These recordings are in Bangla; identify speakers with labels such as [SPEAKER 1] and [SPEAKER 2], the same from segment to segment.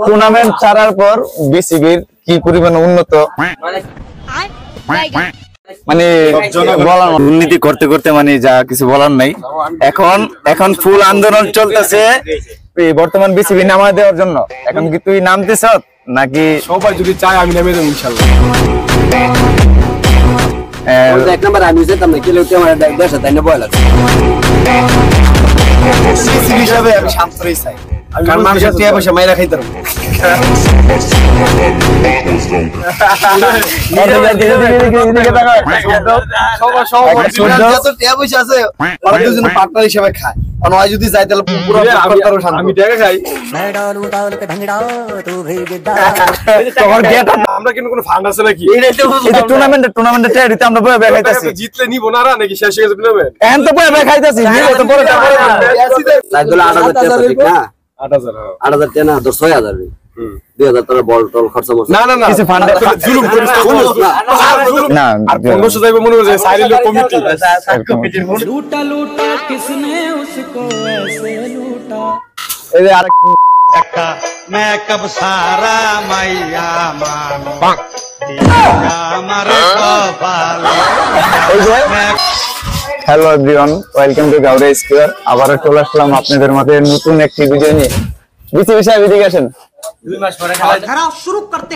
[SPEAKER 1] টুর্নামেন্ট ছাড়ার পর বিসিবির কি পরিমাণ উন্নত মানে দুর্নীতি করতে করতে মানে যা কিছু বলার নাই। এখন ফুল আন্দোলন চলতেছে বর্তমান বিসিবি নামা দেওয়ার জন্য। এখন কি তুই নামতেছ নাকি?
[SPEAKER 2] সবাই যদি চায় আমি নামে দেব ইনশাআল্লাহ।
[SPEAKER 3] এক নাম্বার আমি যেতাম না, কেলে আমার দেশে তাই না বয়লা
[SPEAKER 1] বিসিবি হিসাবে আমি শান্তই চাই, কারণ মানুষের টিয়া পয়সা মাইরা খাইতে পারবো। পার্টনার হিসেবে খায়, যদি যাই তাহলে আমি টাকা খাই।
[SPEAKER 2] আমরা কিন্তু কোনো ফান্ড আছে নাকি?
[SPEAKER 1] টুর্নামেন্টে টেরিতে আমরা বয়ে বয়ে খাইতাছি,
[SPEAKER 2] জিতলে নিব না নাকি শেষ হয়ে গেছে নেবেন?
[SPEAKER 1] এখন তো বয়ে বয়ে খাইতাছি, নিব তো বড় টাকা না।
[SPEAKER 3] 8,000 টাকা ঠিক না? 8,000 টাকা না, 6,000 2,000 টাকা বল টল খরচ করছে।
[SPEAKER 2] না না না,
[SPEAKER 1] কিছু ফান্ড
[SPEAKER 2] জুলুম করিস
[SPEAKER 1] না।
[SPEAKER 2] আর 1500 যাইবে মনে হচ্ছে সাইলেন্ট কমিটি।
[SPEAKER 4] लूटा लूटा किसने उसको ऐसे लूटा।
[SPEAKER 1] এই যে আরেক
[SPEAKER 5] मैं कब सारा मैया मानो
[SPEAKER 1] হ্যালো এভরিওয়ান, ওয়েলকাম টু গাউরে স্কয়ার। আবারও চলে আসলাম আপনাদের মাঝে নতুন একটি ভিডিও নিয়ে। বিসিবি সাহেব এদিকে আসেন।
[SPEAKER 4] 2 মাস পরে খেলা শুরু করতে।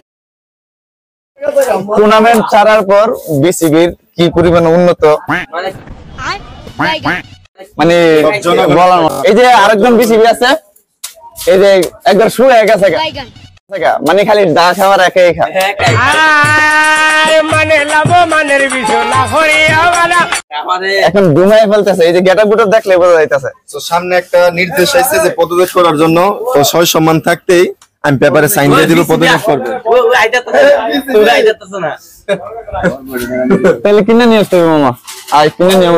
[SPEAKER 1] টুর্নামেন্ট ছাড়ার পর বিসিবির কি পরিমাণ উন্নত মানে বলার মতো। এই যে আরেকজন বিসিবি আছে, এই যে একবার শুয়ে গেছে, মানে খালি দা খাওয়ার একাই খা এখন ঘুমাই ফেলতেছে। এই যে গেটআপ গুটআপ দেখলে বোঝা যাইতেছে।
[SPEAKER 6] তো সামনে একটা নির্দেশ আসছে যে পদত্যাগ করার জন্য, তো সয় সম্মান থাকতেই আমি পেপারে সাইন দিয়ে দিব, পদত্যাগ করবে।
[SPEAKER 1] তাহলে কিনে নিয়ে আসতে হবে মামা, আর কিনে নিয়ে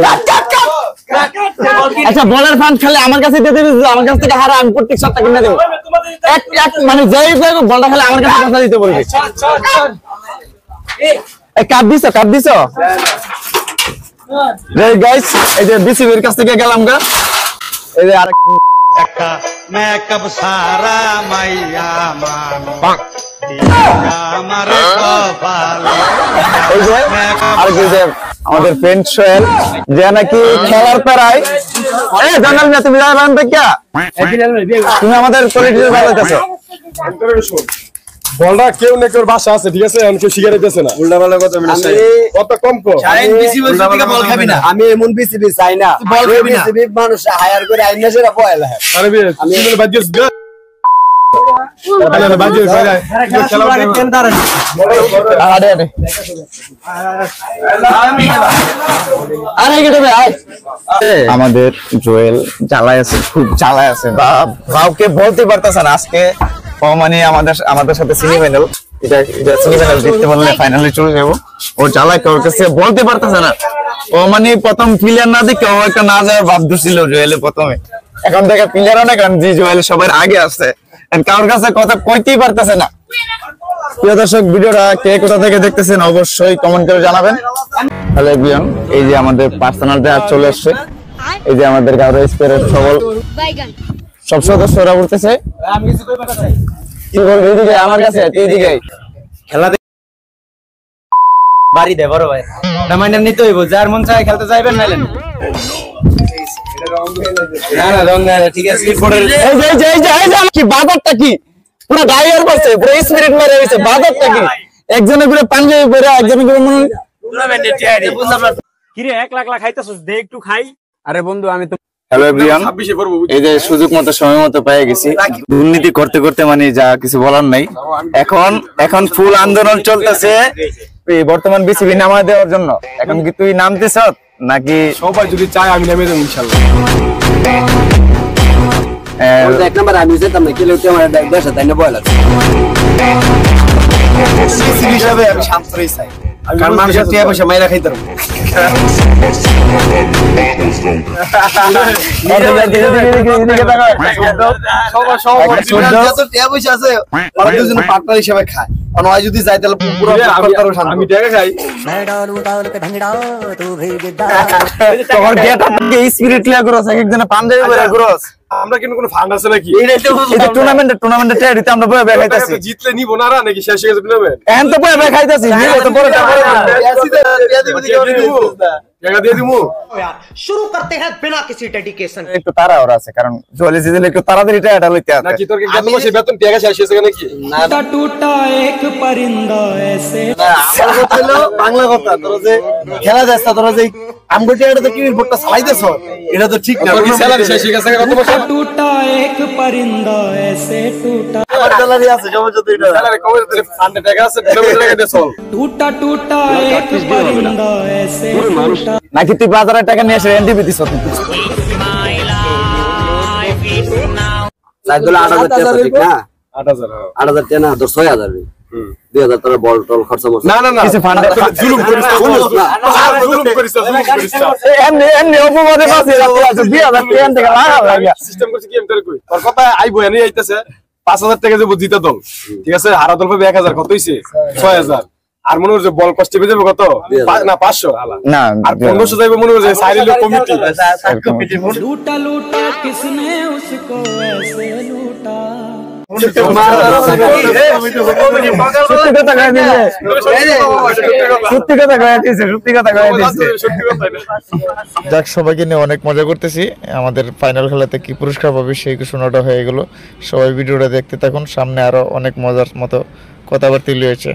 [SPEAKER 1] আচ্ছা বলার ফান্ড খালি আমার কাছে দিয়ে দিবি, আমার কাছ থেকে হারা আমি প্রত্যেক সপ্তাহে কিনে দেবো। এক মানে যাই বলটা খালি আমার কাছে কথা দিতে বলবি। কাপ দিছ গাইস, এই যে বিসিবির কাছ থেকে গেলাম গা। এই যে আরেক
[SPEAKER 5] मैं कब सारा मैया मानो
[SPEAKER 1] আমাদের ফ্রেন্ড সোহেল যে নাকি খেলার প্যারায় জানাল না, তুমি জানাবেন তুমি আমাদের পলিটিক্যাল ভালো আছো।
[SPEAKER 2] বলটা কেউ না কেউ বাসা আছে, ঠিক আছে? কেউ শিকারে দিতেছে না, উল্টা পাল্টা কথা কত কম কম।
[SPEAKER 3] আমি এমন বিসিবি চাই না, বিসিবি মানুষ হায়ার করে আইনা সেটা পয়লা।
[SPEAKER 2] আরে আমি বাদ দিস গা বাদ দিস খেলা
[SPEAKER 1] আমাদের জোয়েল জ্বালায় আছে, খুব জ্বালায় আছে, কাউকে বলতে পারতেছে না। আজকে মানে আমাদের সাথে সেমিফাইনাল, এটা সেমিফাইনাল জিততে পারলে ফাইনালে চলে যাবো। ও জ্বালায় কারোর কাছে বলতে পারতেছে না। ও মানে প্রথম প্লেয়ার না দেখে ও একটা না যাওয়ার ভাব ধরছিল জোয়েলে প্রথমে। এখন থেকে প্লেয়ার অনেক, কারণ জি জোয়েল সবার আগে আসছে, কারোর কাছে কথা কইতেই পারতেছে না। প্রিয় দর্শক, ভিডিওটা কে কোথা থেকে দেখতেছেন অবশ্যই কমেন্ট করে জানাবেন। হ্যালো এভরিওয়ান, এই যে আমাদের পার্সোনাল ডে চলে আসছে। এই যে আমাদের গাউরে স্কয়ারের সব সদস্যরা বলতেছে কি করবে, এইদিকে আমার কাছে এইদিকে
[SPEAKER 3] খেলা বাড়ি দে বড় ভাই, রিমাইন্ডার নিতে হইব। যার মন চায় খেলতে যাইবেন, নাইলেন না না রং না, ঠিক আছে?
[SPEAKER 1] এই যে কি বাজারটা কি পুরো গায়ের পাশে পুরো স্পিরিট মেরে গেছে। বাজারটা কি একজনের করে পাঞ্জাবি পরে একজনের করে মনে
[SPEAKER 4] কি রে 1 লাখ লাখ খাইতাছস, দে একটু খাই।
[SPEAKER 1] আরে বন্ধু আমি তো হ্যালো এভরিওয়ান, এই যে সুযোগ মতো সময় মতো পেয়ে গেছি। দুর্নীতি করতে করতে মানে যা কিছু বলার নাই। এখন ফুল আন্দোলন চলতেছে বর্তমান বিসিবি নামা দেওয়ার জন্য। এখন কি তুই নামতেছ নাকি?
[SPEAKER 2] সবাই যদি চায় আমি নামে দেব ইনশাআল্লাহ।
[SPEAKER 3] এক নাম্বার আমি যেতাম না, কেলে আমার দেশে তাই না বয়লা
[SPEAKER 6] বিসিবি হিসাবে আমি শান্তই চাই, কারণ মানুষের টিয়া পয়সা মাইরা খাইতে পারবো। পার্টনার হিসেবে খায়, যদি যাই তাহলে
[SPEAKER 2] আমি টাকা খাই।
[SPEAKER 1] স্পিরিট লিয়া করস, এক একজনে পাঞ্জাবি পরে করস।
[SPEAKER 2] আমরা কিন্তু কোনো ফান্ড আছে নাকি?
[SPEAKER 1] এই যে টুর্নামেন্টে ট্রেড দিতে আমরা বয়ে খাইতাছি।
[SPEAKER 2] জিতলে নিব না নাকি শেষ হয়ে গেছে টুর্নামেন্ট?
[SPEAKER 1] এখন তো বয়ে খাইতাছি, নিলে তো বড় টাকা
[SPEAKER 2] টাকা দিয়ে দিমু।
[SPEAKER 4] शुरू करते हैं बिना किसी डेडिकेशन
[SPEAKER 1] একটু তারা ওরা আছে, কারণ জলি সিজলে একটু তাড়াতাড়ি টাকা লইতে আছে।
[SPEAKER 2] নাকি তোর কি গত মাসে বেতন টাকা শেষ হয়েছে নাকি?
[SPEAKER 4] टूटा एक परिंदा ऐसे
[SPEAKER 3] বাংলা কথা তোরা যে খেলা যাস তোরা যে আমগটিয়াটা তো কি রিপোর্টটা চালাইতেছ এটা তো ঠিক না।
[SPEAKER 2] তোর কি স্যালারি শেষ হয়ে গেছে গত মাসে?
[SPEAKER 4] टूटा एक परिंदा ऐसे टूटा
[SPEAKER 3] আমার স্যালারি আছে সমস্যা তো এটা।
[SPEAKER 2] স্যালারি কমে যাচ্ছে, ফান্ডে টাকা আছে, টুর্নামেন্টে টাকা দিয়ে চল।
[SPEAKER 4] टूटा टूटा एक परिंदा ऐसे टूटा
[SPEAKER 1] নাকি তুই বাজারে টাকা নিয়ে এসে এনডিপি দিছ?
[SPEAKER 3] সাইদুল 8000 টাকা তো ঠিক না?
[SPEAKER 2] 8000 হ্যাঁ।
[SPEAKER 3] 8000 টাকা না, তোর 6000 হবে। 2000 টাকা বল টল খরচা করছ।
[SPEAKER 2] না না না,
[SPEAKER 1] কিছু ফান্ডে
[SPEAKER 2] জুলুম করিস না, জুলুম করিস না।
[SPEAKER 1] এমনি অপবাদে বাসে রাখতে আছে 2000 টাকা থেকে লাগা লাগে।
[SPEAKER 2] সিস্টেম করছে কি আমি তোর কই, তোর কথা আইবো এনে আইতাছে 5000 টাকা যে জিতা দল, ঠিক আছে, হারা দল পাবে 1000, কত হইছে 6000, আর মনে হচ্ছে বল কষ্ট পেয়ে যাবে কত না 500 হালা,
[SPEAKER 1] না
[SPEAKER 2] আর 1500 যাইবে মনে হচ্ছে সাইরিল কমিটি।
[SPEAKER 4] लूटा लूटा किसने उसको ऐसे लूटा
[SPEAKER 1] সত্যি কথা কয়ে দিছে, সত্যি কথা কয়ে দিছে, সত্যি কথা কয়ে দিছে। যাক, সবাইকে নিয়ে অনেক মজা করতেছি। আমাদের ফাইনাল খেলাতে কি পুরস্কার পাবে সেই ঘোষণাটা হয়ে গেল। সবাই ভিডিওটা দেখতে থাকুন, সামনে আরো অনেক মজার মতো কথাবার্তা রয়েছে।